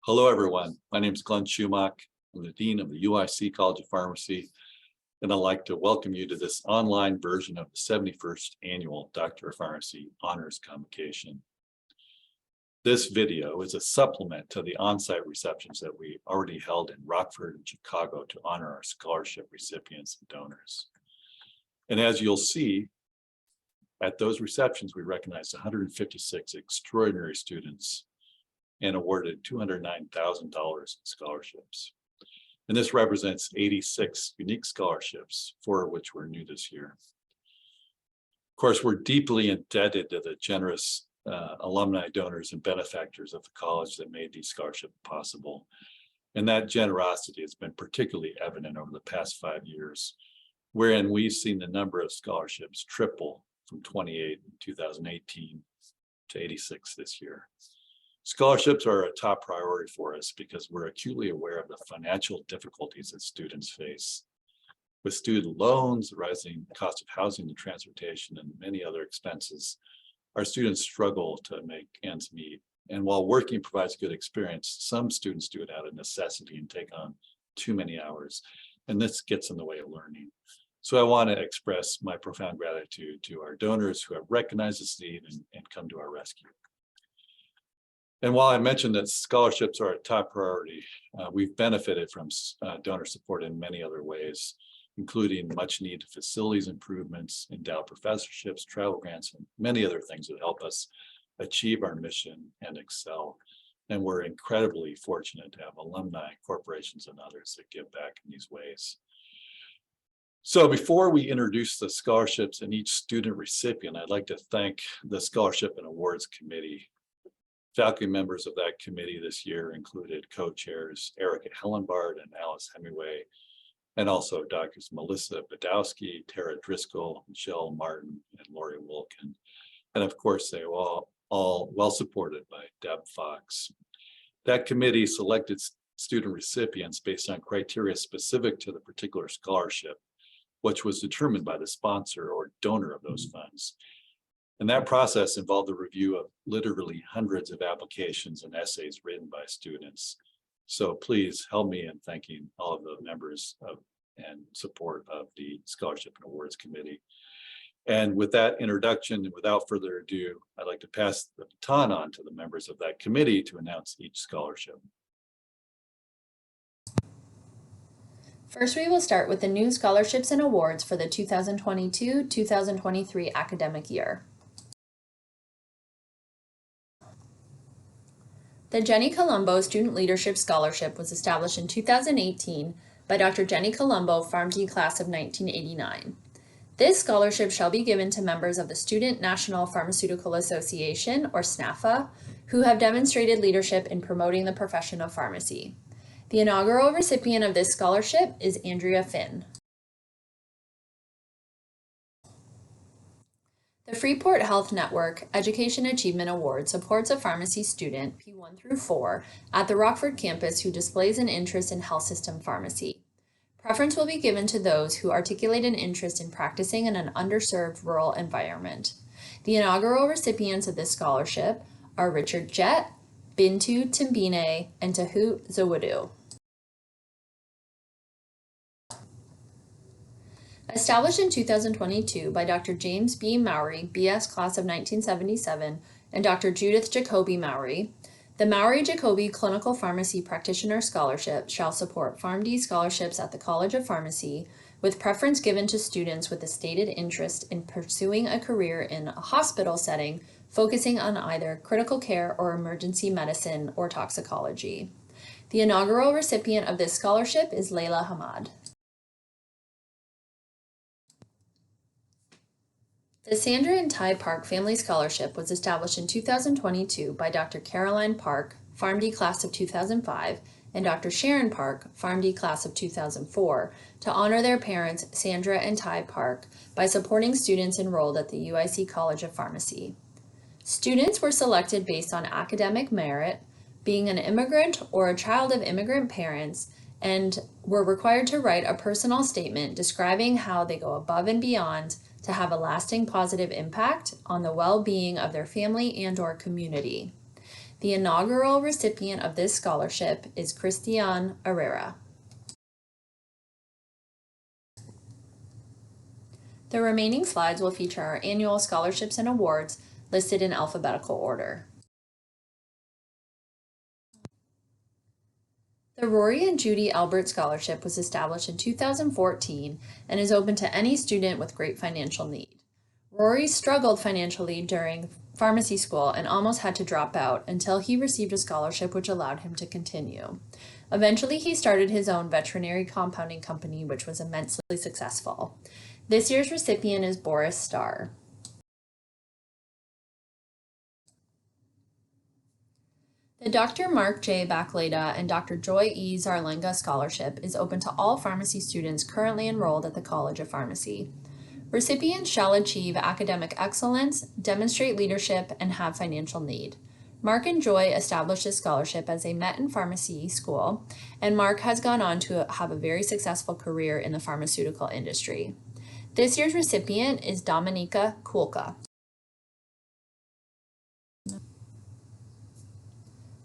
Hello, everyone. My name is Glenn Schumacher. I'm the Dean of the UIC College of Pharmacy, and I'd like to welcome you to this online version of the 71st Annual Doctor of Pharmacy Honors Convocation. This video is a supplement to the on-site receptions that we already held in Rockford and Chicago to honor our scholarship recipients and donors. And as you'll see, at those receptions, we recognized 156 extraordinary students and awarded $209,000 in scholarships. And this represents 86 unique scholarships, 4 of which were new this year. Of course, we're deeply indebted to the generous alumni, donors, and benefactors of the college that made these scholarships possible. And that generosity has been particularly evident over the past 5 years, wherein we've seen the number of scholarships triple from 28 in 2018 to 86 this year. Scholarships are a top priority for us because we're acutely aware of the financial difficulties that students face. With student loans, the rising cost of housing and transportation, and many other expenses, our students struggle to make ends meet. And while working provides good experience, some students do it out of necessity and take on too many hours, and this gets in the way of learning. So I want to express my profound gratitude to our donors who have recognized this need and come to our rescue. And while I mentioned that scholarships are a top priority, we've benefited from donor support in many other ways, including much needed facilities improvements, endowed professorships, travel grants, and many other things that help us achieve our mission and excel. And we're incredibly fortunate to have alumni, corporations, and others that give back in these ways. So before we introduce the scholarships and each student recipient, I'd like to thank the Scholarship and Awards Committee. Faculty members of that committee this year included co-chairs Erica Hellenbard and Alice Hemingway, and also Drs. Melissa Badowski, Tara Driscoll, Michelle Martin, and Lori Wilkin. And of course, they were all well supported by Deb Fox. That committee selected student recipients based on criteria specific to the particular scholarship, which was determined by the sponsor or donor of those funds. And that process involved the review of literally hundreds of applications and essays written by students. So please help me in thanking all of the members of and support of the Scholarship and Awards Committee. And with that introduction, and without further ado, I'd like to pass the baton on to the members of that committee to announce each scholarship. First, we will start with the new scholarships and awards for the 2022-2023 academic year. The Jenny Colombo Student Leadership Scholarship was established in 2018 by Dr. Jenny Colombo, PharmD class of 1989. This scholarship shall be given to members of the Student National Pharmaceutical Association, or SNAPHA, who have demonstrated leadership in promoting the profession of pharmacy. The inaugural recipient of this scholarship is Andrea Finn. The Freeport Health Network Education Achievement Award supports a pharmacy student, P1 through 4, at the Rockford campus who displays an interest in health system pharmacy. Preference will be given to those who articulate an interest in practicing in an underserved rural environment. The inaugural recipients of this scholarship are Richard Jett, Bintu Timbine, and Tahut Zawadu. Established in 2022 by Dr. James B. Mowry, BS class of 1977, and Dr. Judith Jacoby Mowry, the Mowry-Jacoby Clinical Pharmacy Practitioner Scholarship shall support PharmD scholarships at the College of Pharmacy, with preference given to students with a stated interest in pursuing a career in a hospital setting, focusing on either critical care or emergency medicine or toxicology. The inaugural recipient of this scholarship is Layla Hamad. The Sandra and Ty Park Family Scholarship was established in 2022 by Dr. Caroline Park, PharmD class of 2005, and Dr. Sharon Park, PharmD class of 2004, to honor their parents, Sandra and Ty Park, by supporting students enrolled at the UIC College of Pharmacy. Students were selected based on academic merit, being an immigrant or a child of immigrant parents, and were required to write a personal statement describing how they go above and beyond to have a lasting positive impact on the well-being of their family and/or community. The inaugural recipient of this scholarship is Christian Herrera. The remaining slides will feature our annual scholarships and awards listed in alphabetical order. The Rory and Judy Albert Scholarship was established in 2014 and is open to any student with great financial need. Rory struggled financially during pharmacy school and almost had to drop out until he received a scholarship which allowed him to continue. Eventually, he started his own veterinary compounding company, which was immensely successful. This year's recipient is Boris Starr. The Dr. Mark J. Bacleda and Dr. Joy E. Zarlenga Scholarship is open to all pharmacy students currently enrolled at the College of Pharmacy. Recipients shall achieve academic excellence, demonstrate leadership, and have financial need. Mark and Joy established this scholarship as they met in pharmacy school, and Mark has gone on to have a very successful career in the pharmaceutical industry. This year's recipient is Dominika Kulka.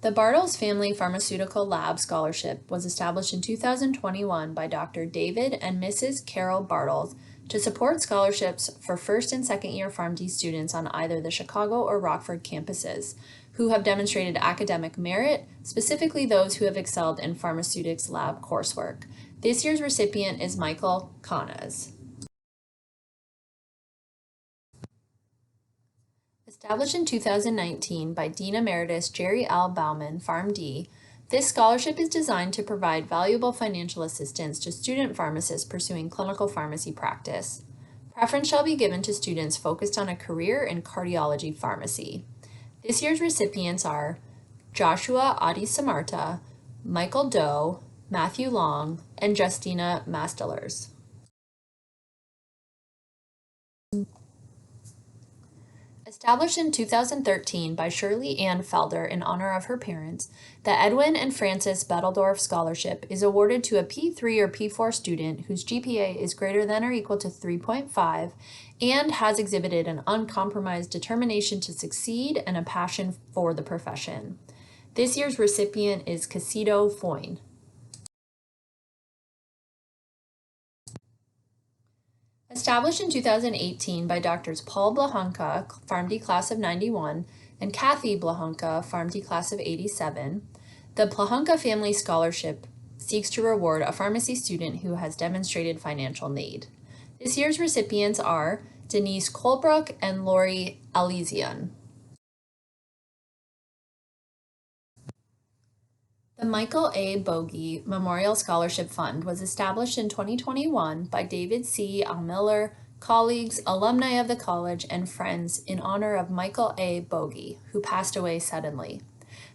The Bartles Family Pharmaceutical Lab Scholarship was established in 2021 by Dr. David and Mrs. Carol Bartles to support scholarships for first and second year PharmD students on either the Chicago or Rockford campuses who have demonstrated academic merit, specifically those who have excelled in pharmaceutics lab coursework. This year's recipient is Michael Canas. Established in 2019 by Dean Emeritus Jerry L. Bauman, PharmD, this scholarship is designed to provide valuable financial assistance to student pharmacists pursuing clinical pharmacy practice. Preference shall be given to students focused on a career in cardiology pharmacy. This year's recipients are Joshua Adi Samarta, Michael Doe, Matthew Long, and Justina Mastelers. Established in 2013 by Shirley Ann Felder in honor of her parents, the Edwin and Frances Bettledorf Scholarship is awarded to a P3 or P4 student whose GPA is greater than or equal to 3.5 and has exhibited an uncompromised determination to succeed and a passion for the profession. This year's recipient is Casido Foyne. Established in 2018 by Drs. Paul Blahunka, PharmD Class of 91, and Kathy Blahunka, PharmD Class of 87, the Blahunka Family Scholarship seeks to reward a pharmacy student who has demonstrated financial need. This year's recipients are Denise Colebrook and Lori Elysian. The Michael A. Bogie Memorial Scholarship Fund was established in 2021 by David C. Almiller, colleagues, alumni of the college, and friends in honor of Michael A. Bogie, who passed away suddenly.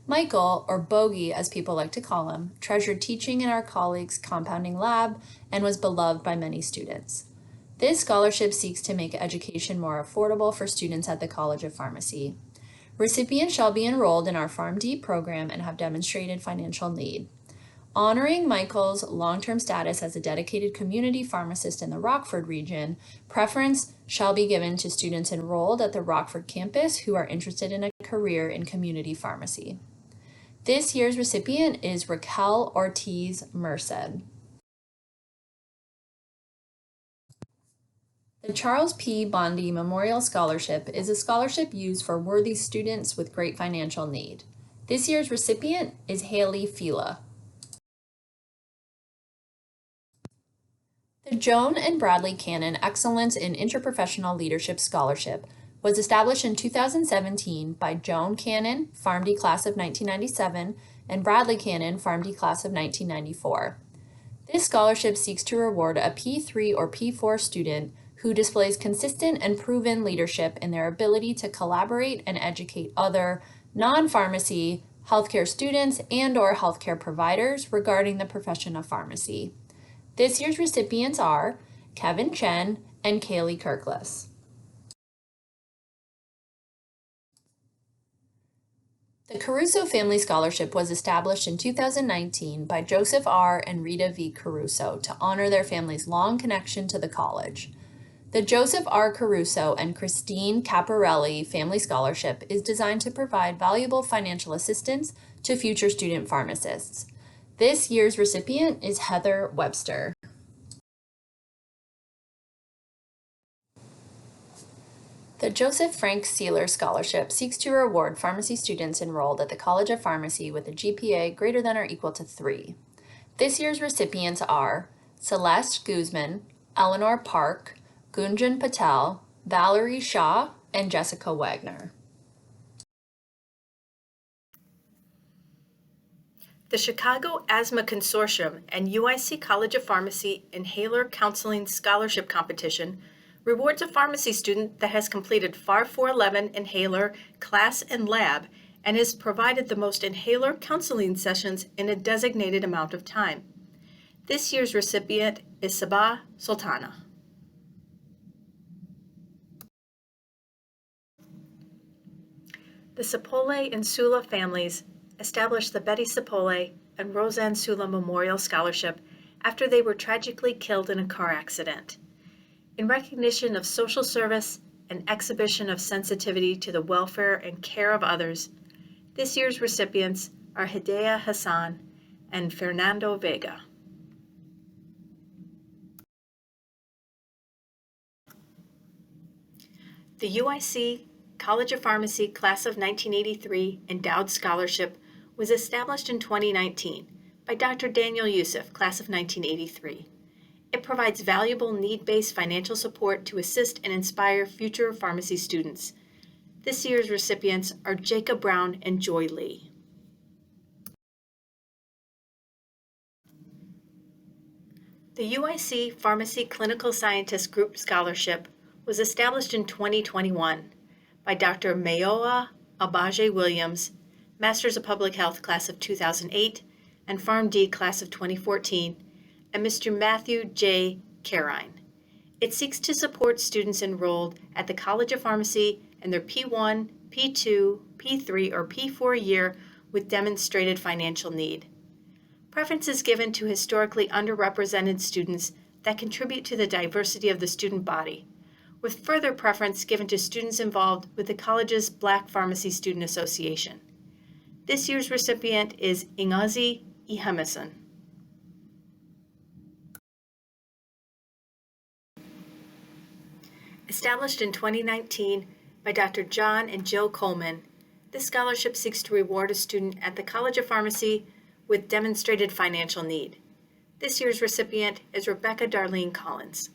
Michael, or Bogie as people like to call him, treasured teaching in our colleagues' compounding lab and was beloved by many students. This scholarship seeks to make education more affordable for students at the College of Pharmacy. Recipients shall be enrolled in our PharmD program and have demonstrated financial need. Honoring Michael's long-term status as a dedicated community pharmacist in the Rockford region, preference shall be given to students enrolled at the Rockford campus who are interested in a career in community pharmacy. This year's recipient is Raquel Ortiz Merced. The Charles P. Bondy Memorial Scholarship is a scholarship used for worthy students with great financial need. This year's recipient is Haley Fila. The Joan and Bradley Cannon Excellence in Interprofessional Leadership Scholarship was established in 2017 by Joan Cannon, PharmD Class of 1997, and Bradley Cannon, PharmD Class of 1994. This scholarship seeks to reward a P3 or P4 student who displays consistent and proven leadership in their ability to collaborate and educate other non-pharmacy healthcare students and/or healthcare providers regarding the profession of pharmacy. This year's recipients are Kevin Chen and Kaylee Kirkless. The Caruso Family Scholarship was established in 2019 by Joseph R. and Rita V. Caruso to honor their family's long connection to the college. The Joseph R. Caruso and Christine Caparelli Family Scholarship is designed to provide valuable financial assistance to future student pharmacists. This year's recipient is Heather Webster. The Joseph Frank Sealer Scholarship seeks to reward pharmacy students enrolled at the College of Pharmacy with a GPA greater than or equal to 3. This year's recipients are Celeste Guzman, Eleanor Park, Gunjan Patel, Valerie Shaw, and Jessica Wagner. The Chicago Asthma Consortium and UIC College of Pharmacy Inhaler Counseling Scholarship Competition rewards a pharmacy student that has completed FAR 411 inhaler class and lab and has provided the most inhaler counseling sessions in a designated amount of time. This year's recipient is Sabah Sultana. The Sapole and Sula families established the Betty Sapole and Roseanne Sula Memorial Scholarship after they were tragically killed in a car accident. In recognition of social service and exhibition of sensitivity to the welfare and care of others, this year's recipients are Hidayah Hassan and Fernando Vega. The UIC College of Pharmacy Class of 1983 Endowed Scholarship was established in 2019 by Dr. Daniel Youssef, Class of 1983. It provides valuable need-based financial support to assist and inspire future pharmacy students. This year's recipients are Jacob Brown and Joy Lee. The UIC Pharmacy Clinical Scientist Group Scholarship was established in 2021 by Dr. Mayoa Abaje Williams, Masters of Public Health Class of 2008 and PharmD Class of 2014, and Mr. Matthew J. Carine. It seeks to support students enrolled at the College of Pharmacy in their P1, P2, P3, or P4 year with demonstrated financial need. Preference is given to historically underrepresented students that contribute to the diversity of the student body, with further preference given to students involved with the college's Black Pharmacy Student Association. This year's recipient is Ingazi Ihemison. Established in 2019 by Dr. John and Jill Coleman, this scholarship seeks to reward a student at the College of Pharmacy with demonstrated financial need. This year's recipient is Rebecca Darlene Collins.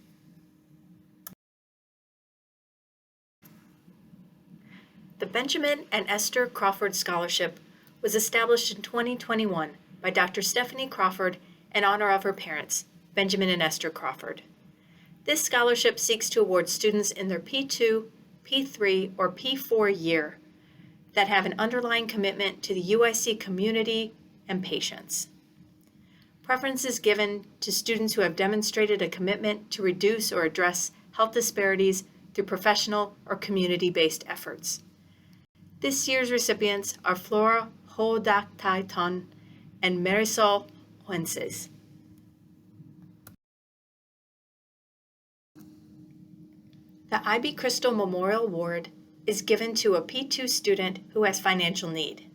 The Benjamin and Esther Crawford Scholarship was established in 2021 by Dr. Stephanie Crawford in honor of her parents, Benjamin and Esther Crawford. This scholarship seeks to award students in their P2, P3, or P4 year that have an underlying commitment to the UIC community and patients. Preference is given to students who have demonstrated a commitment to reduce or address health disparities through professional or community-based efforts. This year's recipients are Flora Ho-Dak-Tai-Ton and Marisol Huences. The IB Crystal Memorial Award is given to a P2 student who has financial need.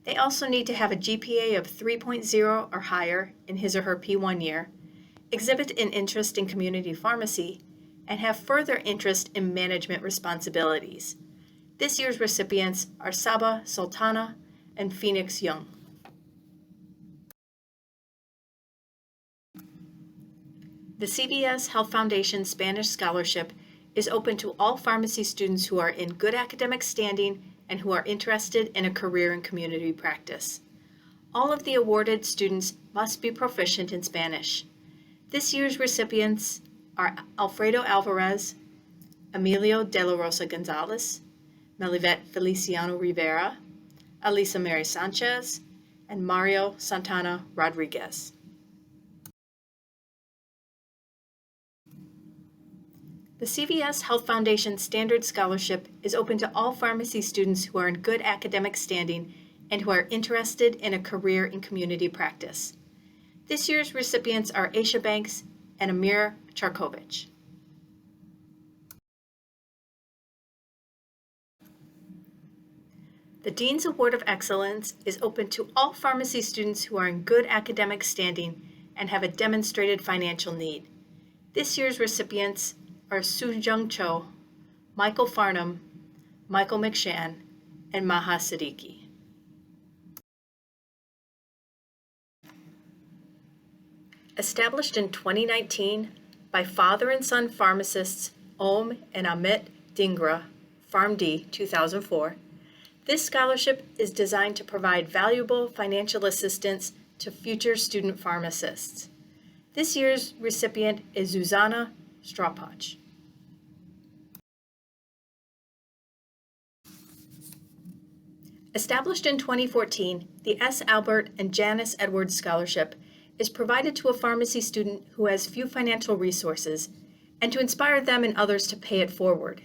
They also need to have a GPA of 3.0 or higher in his or her P1 year, exhibit an interest in community pharmacy, and have further interest in management responsibilities. This year's recipients are Saba Sultana and Phoenix Young. The CVS Health Foundation Spanish Scholarship is open to all pharmacy students who are in good academic standing and who are interested in a career in community practice. All of the awarded students must be proficient in Spanish. This year's recipients are Alfredo Alvarez, Emilio De La Rosa Gonzalez, Melivet Feliciano Rivera, Alisa Mary Sanchez, and Mario Santana Rodriguez. The CVS Health Foundation Standard Scholarship is open to all pharmacy students who are in good academic standing and who are interested in a career in community practice. This year's recipients are Aisha Banks and Amir Charkovich. The Dean's Award of Excellence is open to all pharmacy students who are in good academic standing and have a demonstrated financial need. This year's recipients are Soo Jung Cho, Michael Farnham, Michael McShann, and Maha Siddiqui. Established in 2019 by father and son pharmacists Om and Amit Dhingra, PharmD 2004, this scholarship is designed to provide valuable financial assistance to future student pharmacists. This year's recipient is Zuzana Strawpoch. Established in 2014, the S. Albert and Janice Edwards Scholarship is provided to a pharmacy student who has few financial resources and to inspire them and others to pay it forward.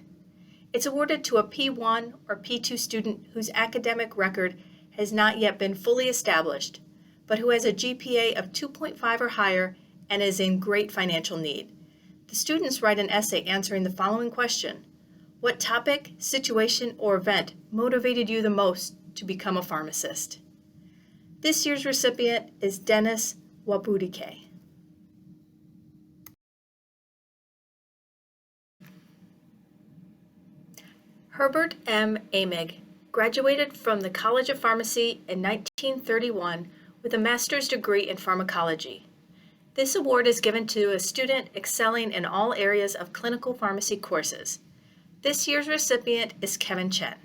It's awarded to a P1 or P2 student whose academic record has not yet been fully established, but who has a GPA of 2.5 or higher and is in great financial need. The students write an essay answering the following question: what topic, situation, or event motivated you the most to become a pharmacist? This year's recipient is Dennis Wabudike. Herbert M. Amig graduated from the College of Pharmacy in 1931 with a master's degree in pharmacology. This award is given to a student excelling in all areas of clinical pharmacy courses. This year's recipient is Kevin Chen.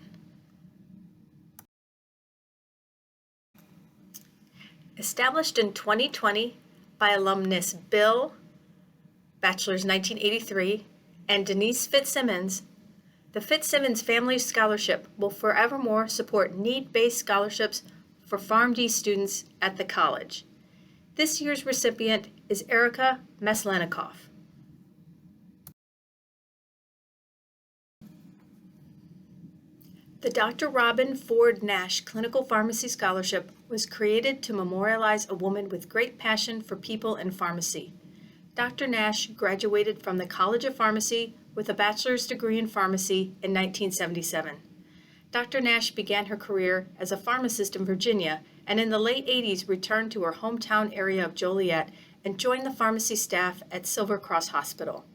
Established in 2020 by alumnus Bill, Bachelor's 1983, and Denise Fitzsimmons, the Fitzsimmons Family Scholarship will forevermore support need-based scholarships for PharmD students at the college. This year's recipient is Erica Meslenikoff. The Dr. Robin Ford Nash Clinical Pharmacy Scholarship was created to memorialize a woman with great passion for people and pharmacy. Dr. Nash graduated from the College of Pharmacy with a bachelor's degree in pharmacy in 1977. Dr. Nash began her career as a pharmacist in Virginia and in the late 80s returned to her hometown area of Joliet and joined the pharmacy staff at Silver Cross Hospital.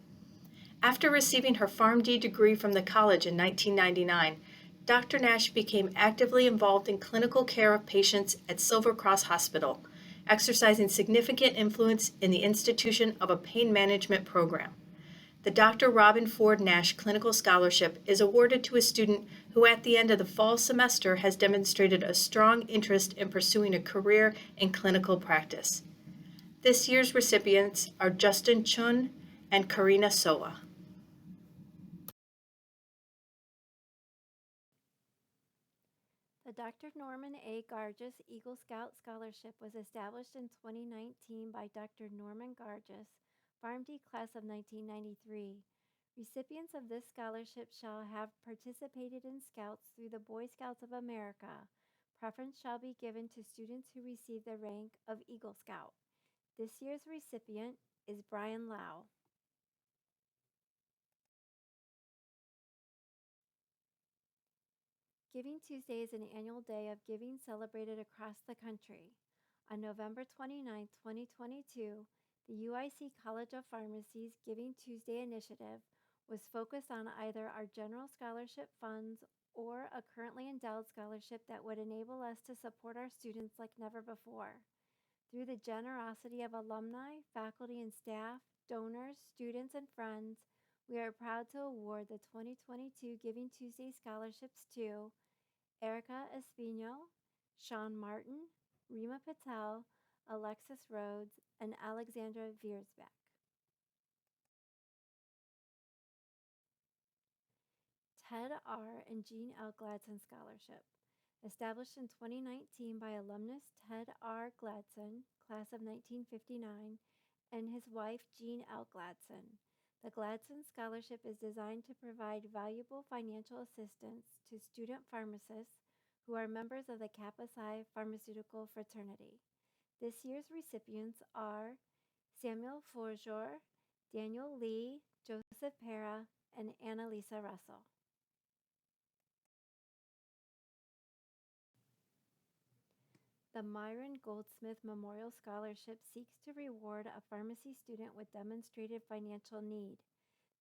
After receiving her PharmD degree from the college in 1999, Dr. Nash became actively involved in clinical care of patients at Silver Cross Hospital, exercising significant influence in the institution of a pain management program. The Dr. Robin Ford Nash Clinical Scholarship is awarded to a student who at the end of the fall semester has demonstrated a strong interest in pursuing a career in clinical practice. This year's recipients are Justin Chun and Karina Soa. The Dr. Norman A. Gargis Eagle Scout Scholarship was established in 2019 by Dr. Norman Gargis, PharmD class of 1993. Recipients of this scholarship shall have participated in Scouts through the Boy Scouts of America. Preference shall be given to students who receive the rank of Eagle Scout. This year's recipient is Brian Lau. Giving Tuesday is an annual day of giving celebrated across the country. On November 29, 2022, the UIC College of Pharmacy's Giving Tuesday initiative was focused on either our general scholarship funds or a currently endowed scholarship that would enable us to support our students like never before. Through the generosity of alumni, faculty and staff, donors, students, and friends, we are proud to award the 2022 Giving Tuesday scholarships to Erica Espino, Sean Martin, Rima Patel, Alexis Rhodes, and Alexandra Viersbeck. Ted R. and Jean L. Gladson Scholarship. Established in 2019 by alumnus Ted R. Gladson, class of 1959, and his wife Jean L. Gladson. The Gladson Scholarship is designed to provide valuable financial assistance to student pharmacists who are members of the Kappa Psi Pharmaceutical Fraternity. This year's recipients are Samuel Forjor, Daniel Lee, Joseph Pera, and Annalisa Russell. The Myron Goldsmith Memorial Scholarship seeks to reward a pharmacy student with demonstrated financial need.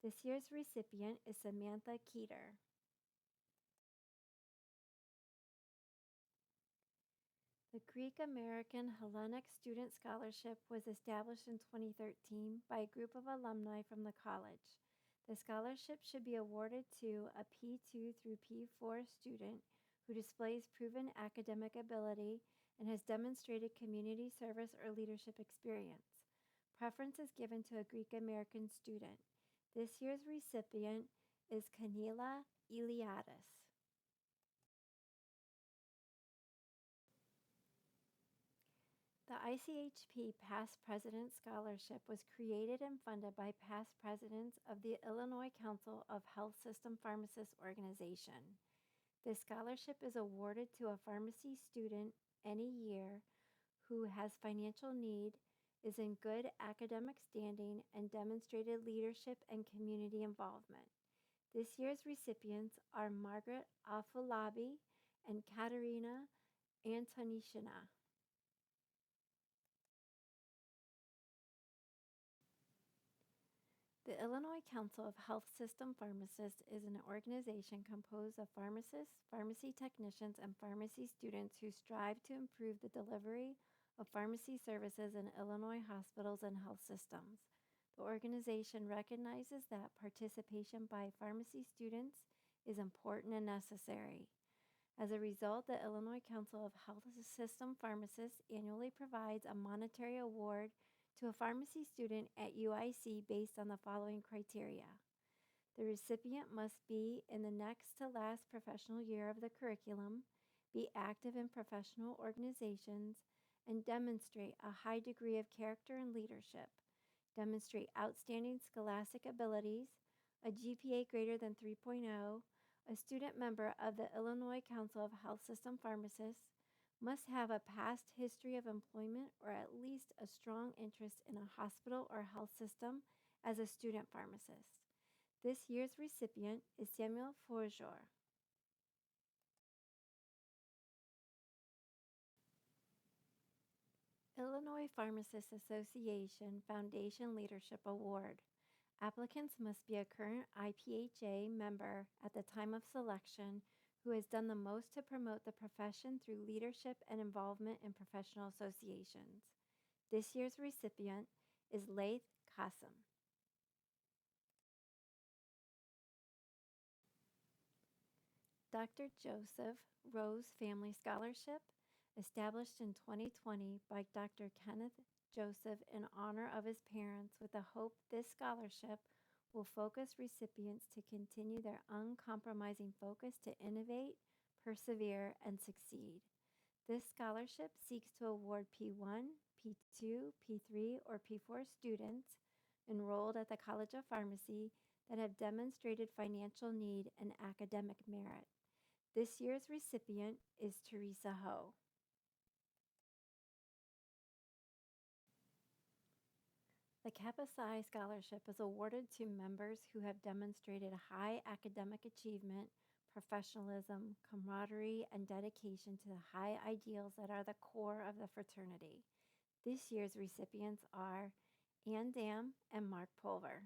This year's recipient is Samantha Keeter. The Greek American Hellenic Student Scholarship was established in 2013 by a group of alumni from the college. The scholarship should be awarded to a P2 through P4 student who displays proven academic ability and has demonstrated community service or leadership experience. Preference is given to a Greek American student. This year's recipient is Kanila Iliadis. The ICHP Past President Scholarship was created and funded by past presidents of the Illinois Council of Health System Pharmacists Organization. This scholarship is awarded to a pharmacy student any year who has financial need, is in good academic standing, and demonstrated leadership and community involvement. This year's recipients are Margaret Afolabi and Katerina Antonishina. The Illinois Council of Health System Pharmacists is an organization composed of pharmacists, pharmacy technicians, and pharmacy students who strive to improve the delivery of pharmacy services in Illinois hospitals and health systems. The organization recognizes that participation by pharmacy students is important and necessary. As a result, the Illinois Council of Health System Pharmacists annually provides a monetary award to a pharmacy student at UIC based on the following criteria. The recipient must be in the next to last professional year of the curriculum, be active in professional organizations, and demonstrate a high degree of character and leadership, demonstrate outstanding scholastic abilities, a GPA greater than 3.0, a student member of the Illinois Council of Health System Pharmacists, must have a past history of employment or at least a strong interest in a hospital or health system as a student pharmacist. This year's recipient is Samuel Forjor. Illinois Pharmacists Association Foundation Leadership Award. Applicants must be a current IPHA member at the time of selection who has done the most to promote the profession through leadership and involvement in professional associations. This year's recipient is Laith Qasim. Dr. Joseph Rose Family Scholarship, established in 2020 by Dr. Kenneth Joseph in honor of his parents with the hope this scholarship will focus recipients to continue their uncompromising focus to innovate, persevere, and succeed. This scholarship seeks to award P1, P2, P3, or P4 students enrolled at the College of Pharmacy that have demonstrated financial need and academic merit. This year's recipient is Teresa Ho. The Kappa Psi Scholarship is awarded to members who have demonstrated high academic achievement, professionalism, camaraderie, and dedication to the high ideals that are the core of the fraternity. This year's recipients are Ann Dam and Mark Pulver.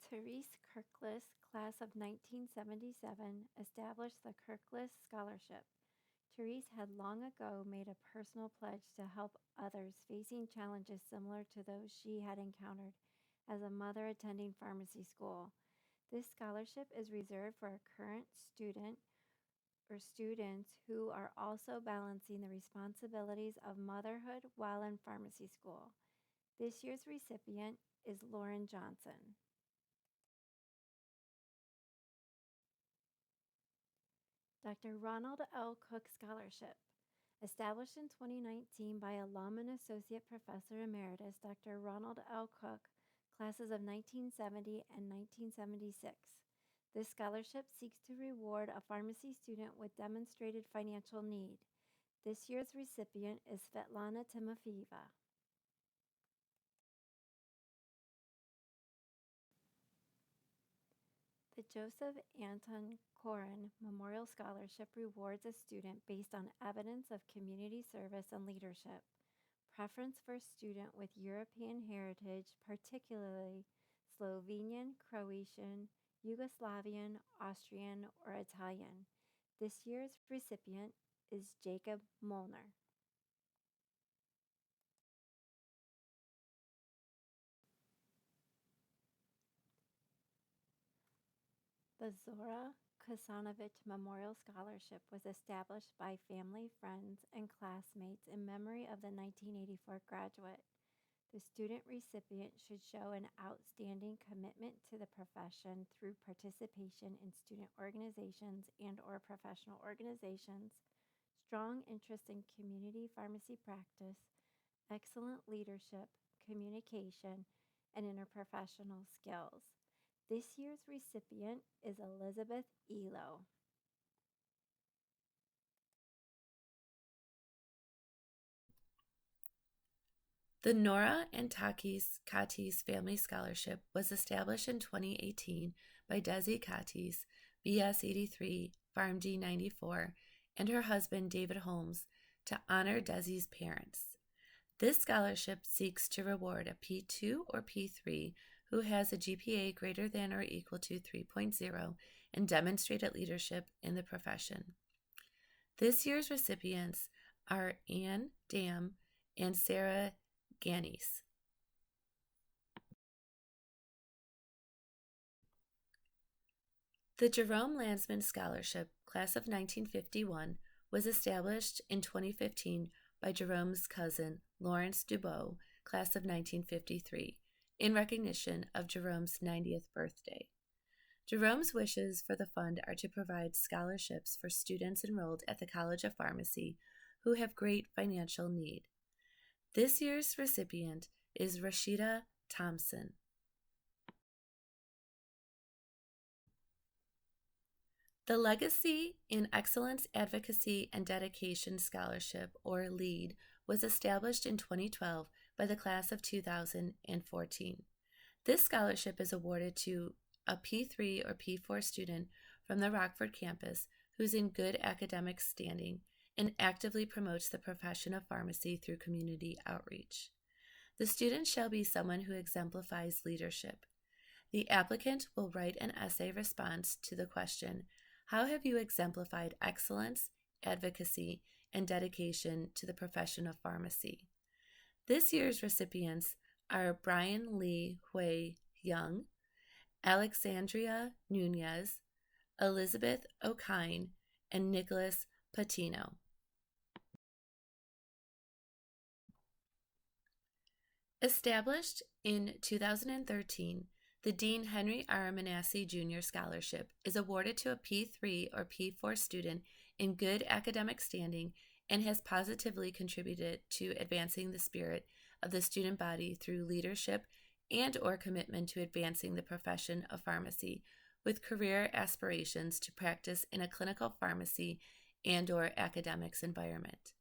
Therese Kirkless, class of 1977, established the Kirkless Scholarship. Therese had long ago made a personal pledge to help others facing challenges similar to those she had encountered as a mother attending pharmacy school. This scholarship is reserved for a current student or students who are also balancing the responsibilities of motherhood while in pharmacy school. This year's recipient is Lauren Johnson. Dr. Ronald L. Cook Scholarship. Established in 2019 by alum and associate professor emeritus Dr. Ronald L. Cook, classes of 1970 and 1976. This scholarship seeks to reward a pharmacy student with demonstrated financial need. This year's recipient is Svetlana Timofeeva. The Joseph Anton Koren Memorial Scholarship rewards a student based on evidence of community service and leadership. Preference for a student with European heritage, particularly Slovenian, Croatian, Yugoslavian, Austrian, or Italian. This year's recipient is Jacob Molnar. The Zora Kosanovich Memorial Scholarship was established by family, friends, and classmates in memory of the 1984 graduate. The student recipient should show an outstanding commitment to the profession through participation in student organizations and/or professional organizations, strong interest in community pharmacy practice, excellent leadership, communication, and interprofessional skills. This year's recipient is Elizabeth Elo. The Nora and Takis Katis Family Scholarship was established in 2018 by Desi Katis, BS 83, PharmD 94, and her husband David Holmes to honor Desi's parents. This scholarship seeks to reward a P2 or P3 who has a GPA greater than or equal to 3.0 and demonstrated leadership in the profession. This year's recipients are Anne Dam and Sarah Ganis. The Jerome Landsman Scholarship, Class of 1951, was established in 2015 by Jerome's cousin, Lawrence Dubois, Class of 1953, in recognition of Jerome's 90th birthday. Jerome's wishes for the fund are to provide scholarships for students enrolled at the College of Pharmacy who have great financial need. This year's recipient is Rashida Thompson. The Legacy in Excellence Advocacy and Dedication Scholarship, or LEAD, was established in 2012 by the class of 2014. This scholarship is awarded to a P3 or P4 student from the Rockford campus who's in good academic standing and actively promotes the profession of pharmacy through community outreach. The student shall be someone who exemplifies leadership. The applicant will write an essay response to the question, "How have you exemplified excellence, advocacy, and dedication to the profession of pharmacy?" This year's recipients are Brian Lee Hui Young, Alexandria Nunez, Elizabeth O'Kine, and Nicholas Patino. Established in 2013, the Dean Henry R. Manassi Jr. Scholarship is awarded to a P3 or P4 student in good academic standing and has positively contributed to advancing the spirit of the student body through leadership and/or commitment to advancing the profession of pharmacy with career aspirations to practice in a clinical pharmacy and/or academics environment.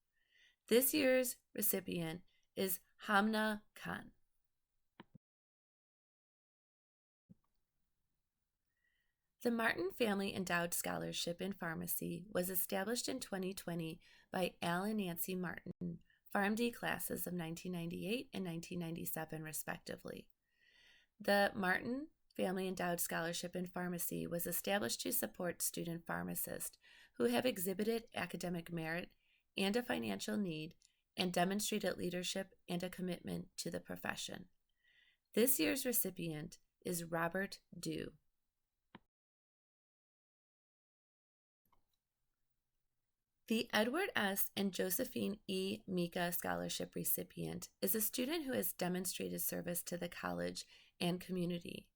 This year's recipient is Hamna Khan. The Martin Family Endowed Scholarship in Pharmacy was established in 2020 by Al and Nancy Martin, PharmD classes of 1998 and 1997 respectively. The Martin Family Endowed Scholarship in Pharmacy was established to support student pharmacists who have exhibited academic merit and a financial need and demonstrated leadership and a commitment to the profession. This year's recipient is Robert Dew. The Edward S. and Josephine E. Mika Scholarship recipient is a student who has demonstrated service to the college and community.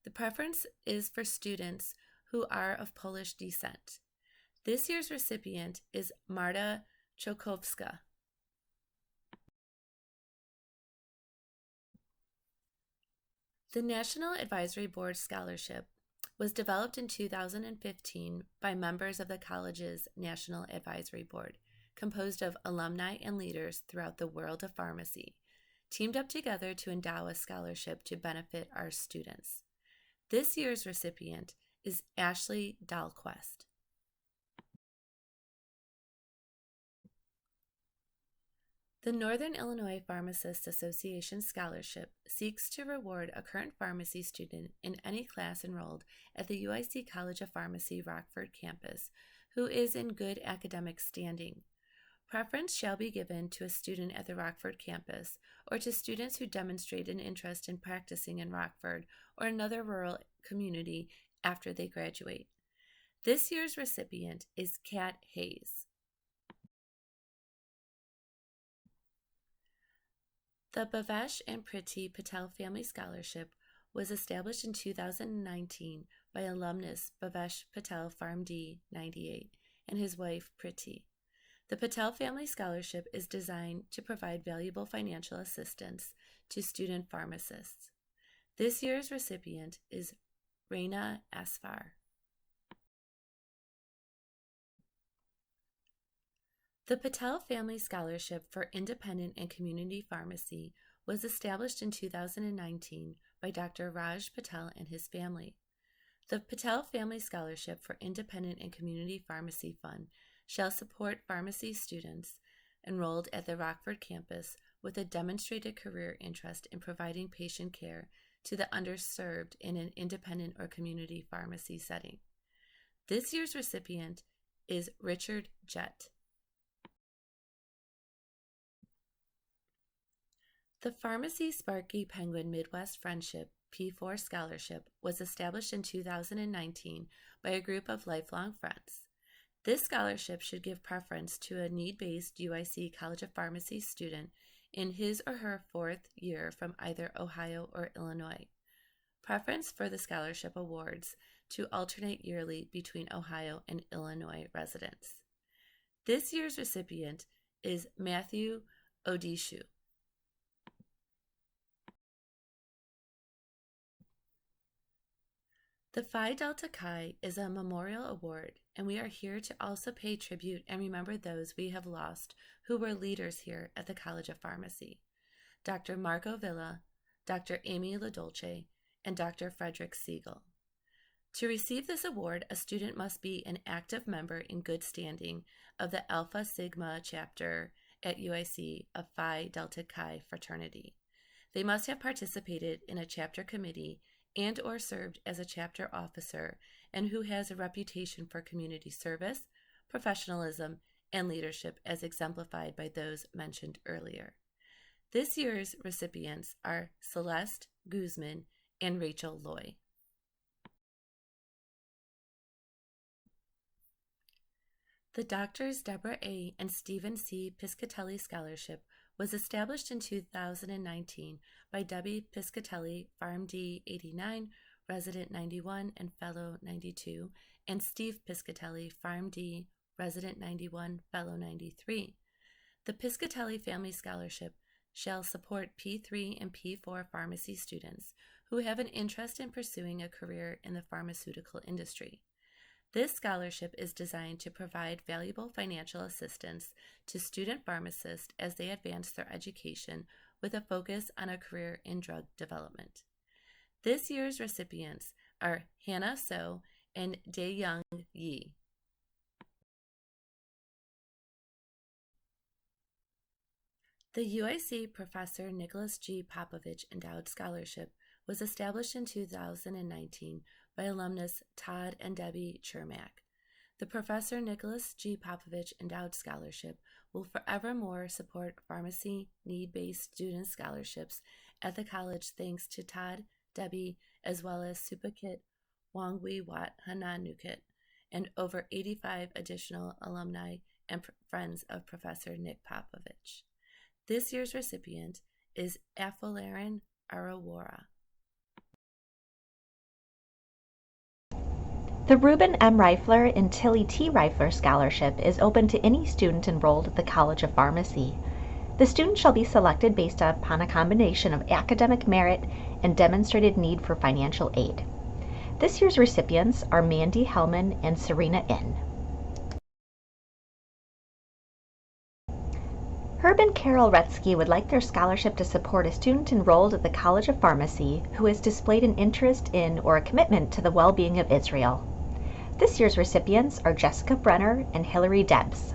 The preference is for students who are of Polish descent. This year's recipient is Marta Chokowska. The National Advisory Board Scholarship was developed in 2015 by members of the college's National Advisory Board, composed of alumni and leaders throughout the world of pharmacy, teamed up together to endow a scholarship to benefit our students. This year's recipient is Ashley Dahlquist. The Northern Illinois Pharmacists Association Scholarship seeks to reward a current pharmacy student in any class enrolled at the UIC College of Pharmacy Rockford campus who is in good academic standing. Preference shall be given to a student at the Rockford campus or to students who demonstrate an interest in practicing in Rockford or another rural community after they graduate. This year's recipient is Kat Hayes. The Bhavesh and Priti Patel Family Scholarship was established in 2019 by alumnus Bhavesh Patel PharmD 98 and his wife Priti. The Patel Family Scholarship is designed to provide valuable financial assistance to student pharmacists. This year's recipient is Reina Asfar. The Patel Family Scholarship for Independent and Community Pharmacy was established in 2019 by Dr. Raj Patel and his family. The Patel Family Scholarship for Independent and Community Pharmacy Fund shall support pharmacy students enrolled at the Rockford campus with a demonstrated career interest in providing patient care to the underserved in an independent or community pharmacy setting. This year's recipient is Richard Jett. The Pharmacy Sparky Penguin Midwest Friendship P4 Scholarship was established in 2019 by a group of lifelong friends. This scholarship should give preference to a need-based UIC College of Pharmacy student in his or her fourth year from either Ohio or Illinois. Preference for the scholarship awards to alternate yearly between Ohio and Illinois residents. This year's recipient is Matthew Odishu. The Phi Delta Chi is a memorial award, and we are here to also pay tribute and remember those we have lost who were leaders here at the College of Pharmacy. Dr. Marco Villa, Dr. Amy LaDolce, and Dr. Frederick Siegel. To receive this award, a student must be an active member in good standing of the Alpha Sigma chapter at UIC of Phi Delta Chi fraternity. They must have participated in a chapter committee and or served as a chapter officer and who has a reputation for community service, professionalism, and leadership as exemplified by those mentioned earlier. This year's recipients are Celeste Guzman and Rachel Loy. The Doctors Deborah A. and Stephen C. Piscatelli Scholarship was established in 2019 by Debbie Piscatelli, PharmD 89, Resident 91, and Fellow 92, and Steve Piscatelli, PharmD, Resident 91, Fellow 93. The Piscatelli Family Scholarship shall support P3 and P4 pharmacy students who have an interest in pursuing a career in the pharmaceutical industry. This scholarship is designed to provide valuable financial assistance to student pharmacists as they advance their education with a focus on a career in drug development. This year's recipients are Hannah So and Dae-Young Yi. The UIC Professor Nicholas G. Popovich Endowed Scholarship was established in 2019 by alumnus Todd and Debbie Chermak. The Professor Nicholas G. Popovich Endowed Scholarship will forevermore support pharmacy need-based student scholarships at the college thanks to Todd, Debbie, as well as Supakit Wangwi Wat Hananukit, and over 85 additional alumni and friends of Professor Nick Popovich. This year's recipient is Afolaran Arawara. The Reuben M. Reifler and Tilly T. Reifler Scholarship is open to any student enrolled at the College of Pharmacy. The student shall be selected based upon a combination of academic merit and demonstrated need for financial aid. This year's recipients are Mandy Hellman and Serena N. Her Barb and Carol Retzky would like their scholarship to support a student enrolled at the College of Pharmacy who has displayed an interest in or a commitment to the well-being of Israel. This year's recipients are Jessica Brenner and Hillary Debs.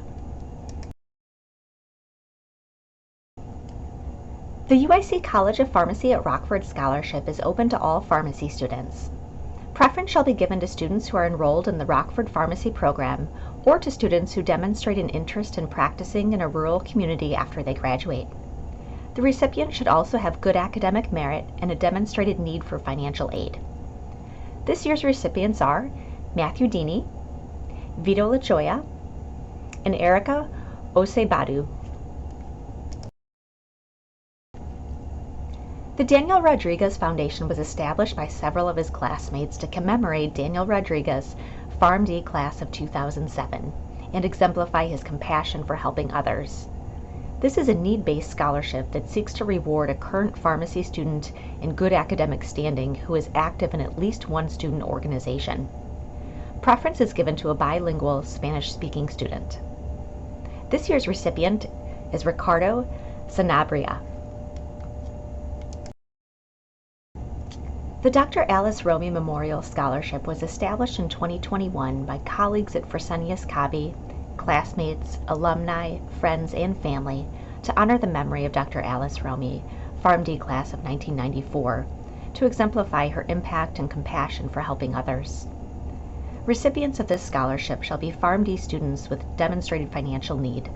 The UIC College of Pharmacy at Rockford Scholarship is open to all pharmacy students. Preference shall be given to students who are enrolled in the Rockford Pharmacy program or to students who demonstrate an interest in practicing in a rural community after they graduate. The recipient should also have good academic merit and a demonstrated need for financial aid. This year's recipients are Matthew Dini, Vito LaJoya, and Erica Osebadu. The Daniel Rodriguez Foundation was established by several of his classmates to commemorate Daniel Rodriguez, PharmD class of 2007, and exemplify his compassion for helping others. This is a need-based scholarship that seeks to reward a current pharmacy student in good academic standing who is active in at least one student organization. Preference is given to a bilingual Spanish-speaking student. This year's recipient is Ricardo Sanabria. The Dr. Alice Romy Memorial Scholarship was established in 2021 by colleagues at Fresenius Kabi, classmates, alumni, friends, and family to honor the memory of Dr. Alice Romy, PharmD class of 1994, to exemplify her impact and compassion for helping others. Recipients of this scholarship shall be PharmD students with demonstrated financial need.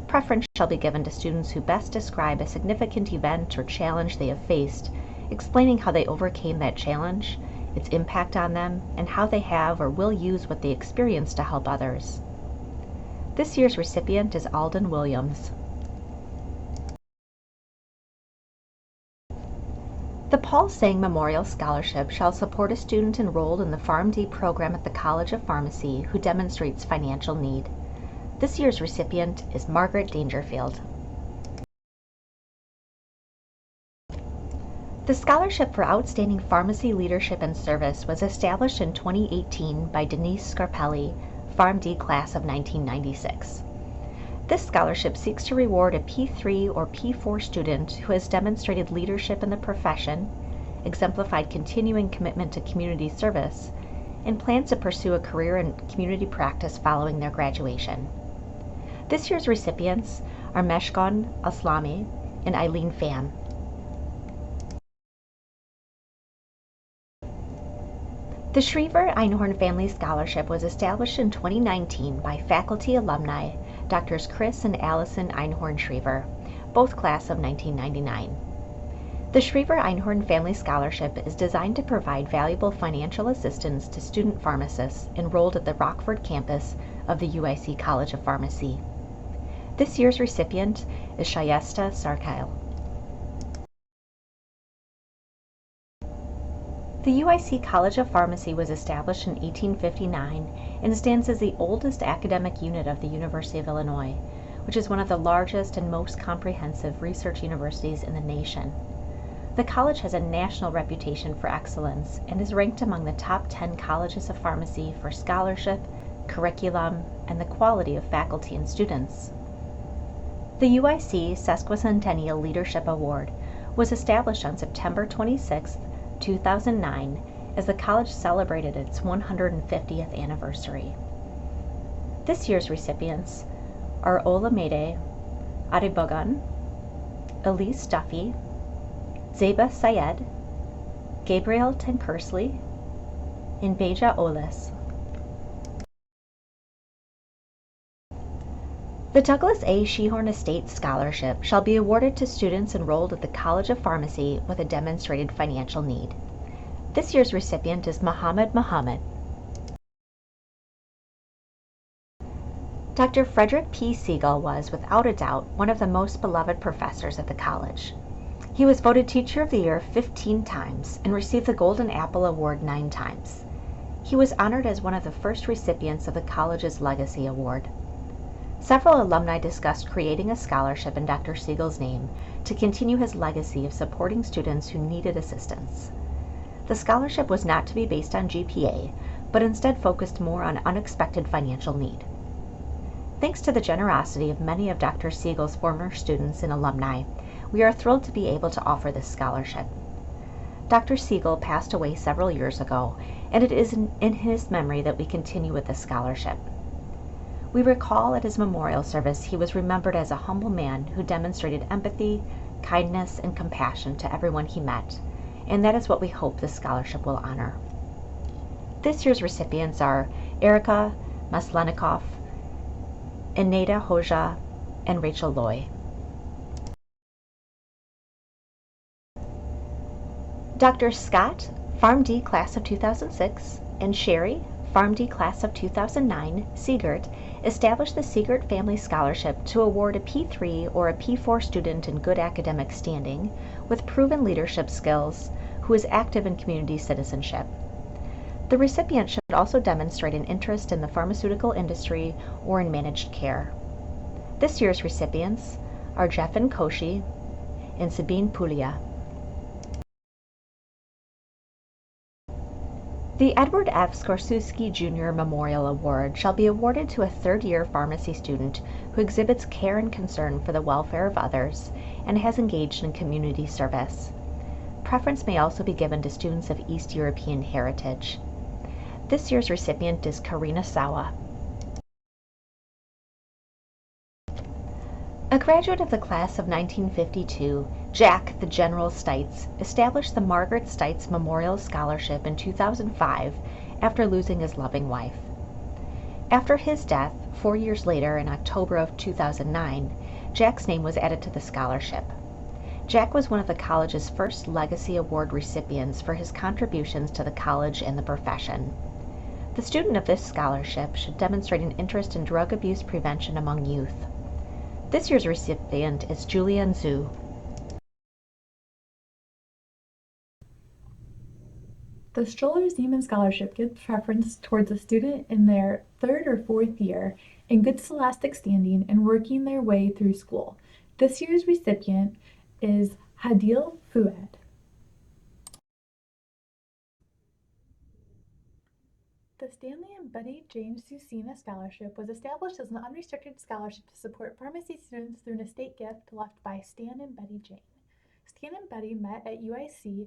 Preference shall be given to students who best describe a significant event or challenge they have faced, explaining how they overcame that challenge, its impact on them, and how they have or will use what they experienced to help others. This year's recipient is Alden Williams. The Paul Sang Memorial Scholarship shall support a student enrolled in the PharmD program at the College of Pharmacy who demonstrates financial need. This year's recipient is Margaret Dangerfield. The Scholarship for Outstanding Pharmacy Leadership and Service was established in 2018 by Denise Scarpelli, PharmD class of 1996. This scholarship seeks to reward a P3 or P4 student who has demonstrated leadership in the profession, exemplified continuing commitment to community service, and plans to pursue a career in community practice following their graduation. This year's recipients are Meshkon Aslami and Eileen Pham. The Schriever Einhorn Family Scholarship was established in 2019 by faculty alumni Drs. Chris and Allison Einhorn Schriever, both class of 1999. The Schriever Einhorn Family Scholarship is designed to provide valuable financial assistance to student pharmacists enrolled at the Rockford campus of the UIC College of Pharmacy. This year's recipient is Shayesta Sarkile. The UIC College of Pharmacy was established in 1859 and stands as the oldest academic unit of the University of Illinois, which is one of the largest and most comprehensive research universities in the nation. The college has a national reputation for excellence and is ranked among the top 10 colleges of pharmacy for scholarship, curriculum, and the quality of faculty and students. The UIC Sesquicentennial Leadership Award was established on September 26, 2009, as the college celebrated its 150th anniversary. This year's recipients are Olamide Adebogun, Elise Duffy, Zeba Sayed, Gabriel Tankersley, and Beja Oles. The Douglas A. Shehorn Estate Scholarship shall be awarded to students enrolled at the College of Pharmacy with a demonstrated financial need. This year's recipient is Muhammad Muhammad. Dr. Frederick P. Siegel was, without a doubt, one of the most beloved professors at the college. He was voted Teacher of the Year 15 times and received the Golden Apple Award 9 times. He was honored as one of the first recipients of the college's Legacy Award. Several alumni discussed creating a scholarship in Dr. Siegel's name to continue his legacy of supporting students who needed assistance. The scholarship was not to be based on GPA, but instead focused more on unexpected financial need. Thanks to the generosity of many of Dr. Siegel's former students and alumni, we are thrilled to be able to offer this scholarship. Dr. Siegel passed away several years ago, and it is in his memory that we continue with this scholarship. We recall at his memorial service he was remembered as a humble man who demonstrated empathy, kindness, and compassion to everyone he met, and that is what we hope this scholarship will honor. This year's recipients are Erica Maslenikoff, Ineda Hoja, and Rachel Loy. Dr. Scott, PharmD Class of 2006, and Sherry, PharmD Class of 2009, Siegert, established the Siegert Family Scholarship to award a P3 or a P4 student in good academic standing with proven leadership skills who is active in community citizenship. The recipient should also demonstrate an interest in the pharmaceutical industry or in managed care. This year's recipients are Jeffin Koshi and Sabine Puglia. The Edward F. Skorsuski Jr. Memorial Award shall be awarded to a third-year pharmacy student who exhibits care and concern for the welfare of others and has engaged in community service. Preference may also be given to students of East European heritage. This year's recipient is Karina Sawa. A graduate of the class of 1952, Jack the General Stites established the Margaret Stites Memorial Scholarship in 2005 after losing his loving wife. After his death, 4 years later in October of 2009, Jack's name was added to the scholarship. Jack was one of the college's first Legacy Award recipients for his contributions to the college and the profession. The student of this scholarship should demonstrate an interest in drug abuse prevention among youth. This year's recipient is Julian Zhu. The Stroller-Zeman Scholarship gives preference towards a student in their third or fourth year in good scholastic standing and working their way through school. This year's recipient is Hadil Fuad. The Stanley and Betty James Susina Scholarship was established as an unrestricted scholarship to support pharmacy students through an estate gift left by Stan and Betty Jane. Stan and Betty met at UIC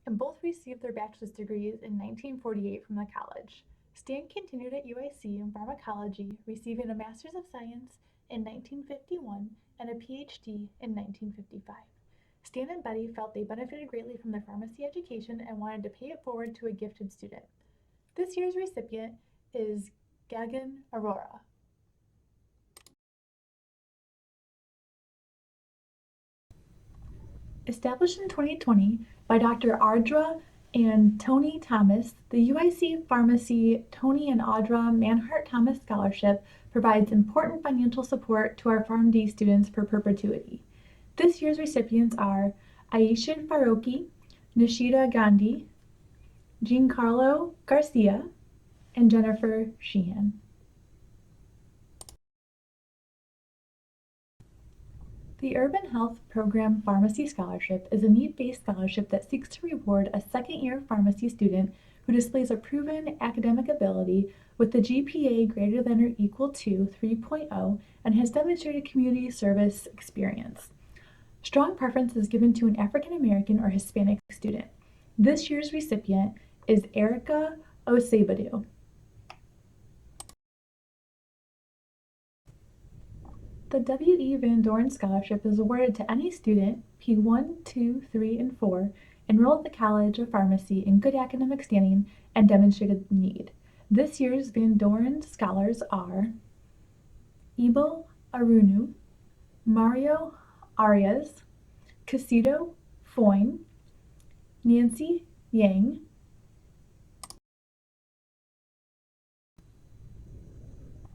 and both received their bachelor's degrees in 1948 from the college. Stan continued at UIC in pharmacology, receiving a Master's of Science in 1951 and a PhD in 1955. Stan and Betty felt they benefited greatly from their pharmacy education and wanted to pay it forward to a gifted student. This year's recipient is Gagan Aurora. Established in 2020 by Dr. Ardra and Tony Thomas, the UIC Pharmacy Tony and Audra Manhart Thomas Scholarship provides important financial support to our PharmD students for perpetuity. This year's recipients are Aisha Faroki, Nishita Gandhi, Giancarlo Garcia, and Jennifer Sheehan. The Urban Health Program Pharmacy Scholarship is a need-based scholarship that seeks to reward a second-year pharmacy student who displays a proven academic ability with a GPA greater than or equal to 3.0 and has demonstrated community service experience. Strong preference is given to an African American or Hispanic student. This year's recipient is Erica Osebadu. The W.E. Van Dorn Scholarship is awarded to any student, P1, 2, 3, and 4, enrolled at the College of Pharmacy in good academic standing and demonstrated need. This year's Van Dorn scholars are Ibo Arunu, Mario Arias, Casido Foyne, Nancy Yang,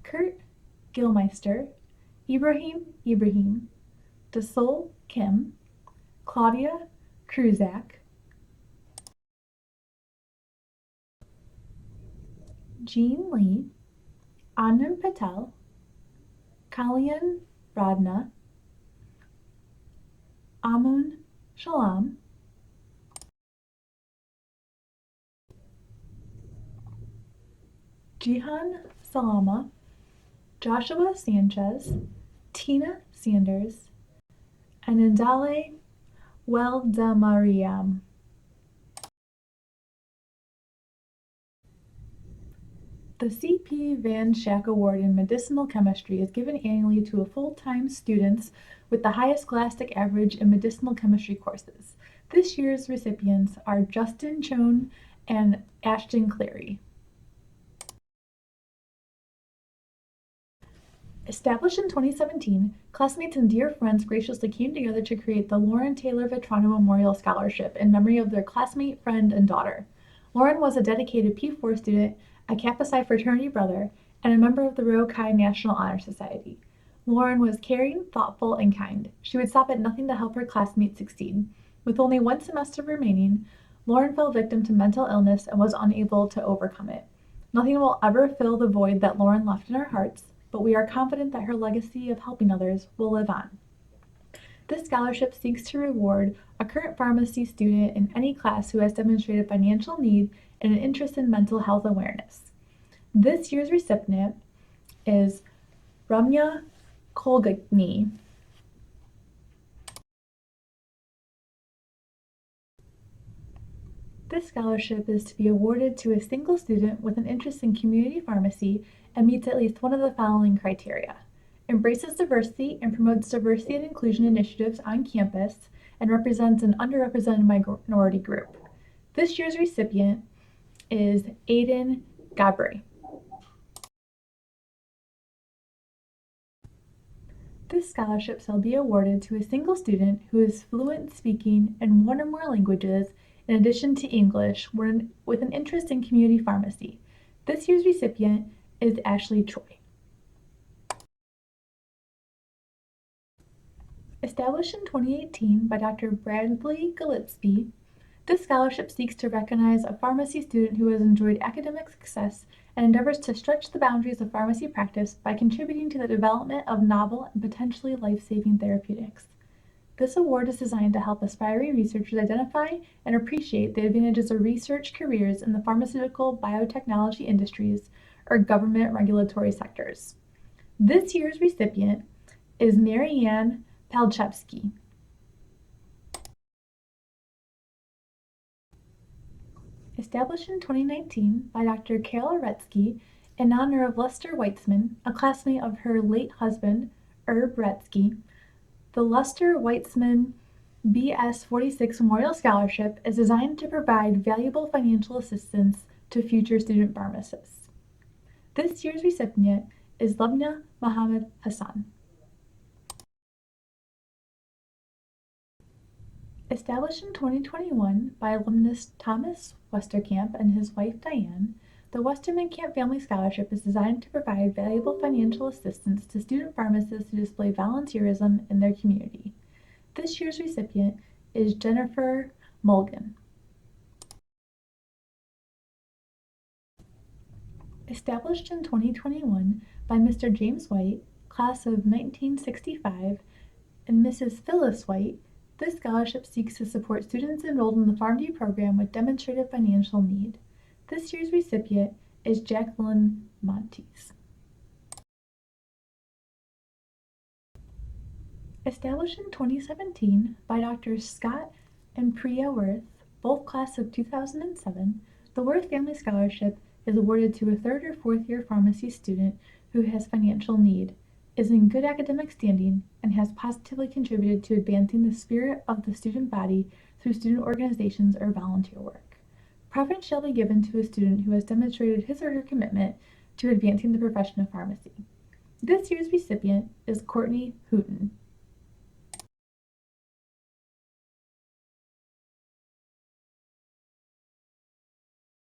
Kurt Gilmeister, Ibrahim, Dasol Kim, Claudia Kruzak, Jean Lee, Anand Patel, Kalyan Radna, Amun Shalom, Jihan Salama, Joshua Sanchez, Tina Sanders, and Indale Weldamariam. The C.P. Van Schack Award in Medicinal Chemistry is given annually to full-time students with the highest scholastic average in medicinal chemistry courses. This year's recipients are Justin Choen and Ashton Clary. Established in 2017, classmates and dear friends graciously came together to create the Lauren Taylor Vetrano Memorial Scholarship in memory of their classmate, friend, and daughter. Lauren was a dedicated P4 student, a Kappa Psi fraternity brother, and a member of the Rho Chi National Honor Society. Lauren was caring, thoughtful, and kind. She would stop at nothing to help her classmates succeed. With only one semester remaining, Lauren fell victim to mental illness and was unable to overcome it. Nothing will ever fill the void that Lauren left in our hearts, but we are confident that her legacy of helping others will live on. This scholarship seeks to reward a current pharmacy student in any class who has demonstrated financial need and an interest in mental health awareness. This year's recipient is Ramya Kolgagni. This scholarship is to be awarded to a single student with an interest in community pharmacy and meets at least one of the following criteria: embraces diversity and promotes diversity and inclusion initiatives on campus, and represents an underrepresented minority group. This year's recipient is Aiden Gabri. This scholarship shall be awarded to a single student who is fluent speaking in one or more languages in addition to English with an interest in community pharmacy. This year's recipient is Ashley Troy. Established in 2018 by Dr. Bradley Gillespie, this scholarship seeks to recognize a pharmacy student who has enjoyed academic success and endeavors to stretch the boundaries of pharmacy practice by contributing to the development of novel and potentially life-saving therapeutics. This award is designed to help aspiring researchers identify and appreciate the advantages of research careers in the pharmaceutical biotechnology industries or government regulatory sectors. This year's recipient is Marianne Palchevsky. Established in 2019 by Dr. Carol Retsky in honor of Lester Weitzman, a classmate of her late husband, Herb Retsky, the Lester Weitzman BS 46 Memorial Scholarship is designed to provide valuable financial assistance to future student pharmacists. This year's recipient is Lubna Mohammed Hassan. Established in 2021 by alumnus Thomas Westerkamp and his wife Diane, the Westerman Camp Family Scholarship is designed to provide valuable financial assistance to student pharmacists who display volunteerism in their community. This year's recipient is Jennifer Mulgan. Established in 2021 by Mr. James White, class of 1965, and Mrs. Phyllis White, this scholarship seeks to support students enrolled in the PharmD program with demonstrated financial need. This year's recipient is Jacqueline Montes. Established in 2017 by Drs. Scott and Priya Worth, both class of 2007, the Worth Family Scholarship is awarded to a third or fourth year pharmacy student who has financial need, is in good academic standing, and has positively contributed to advancing the spirit of the student body through student organizations or volunteer work. Preference shall be given to a student who has demonstrated his or her commitment to advancing the profession of pharmacy. This year's recipient is Courtney Hooten.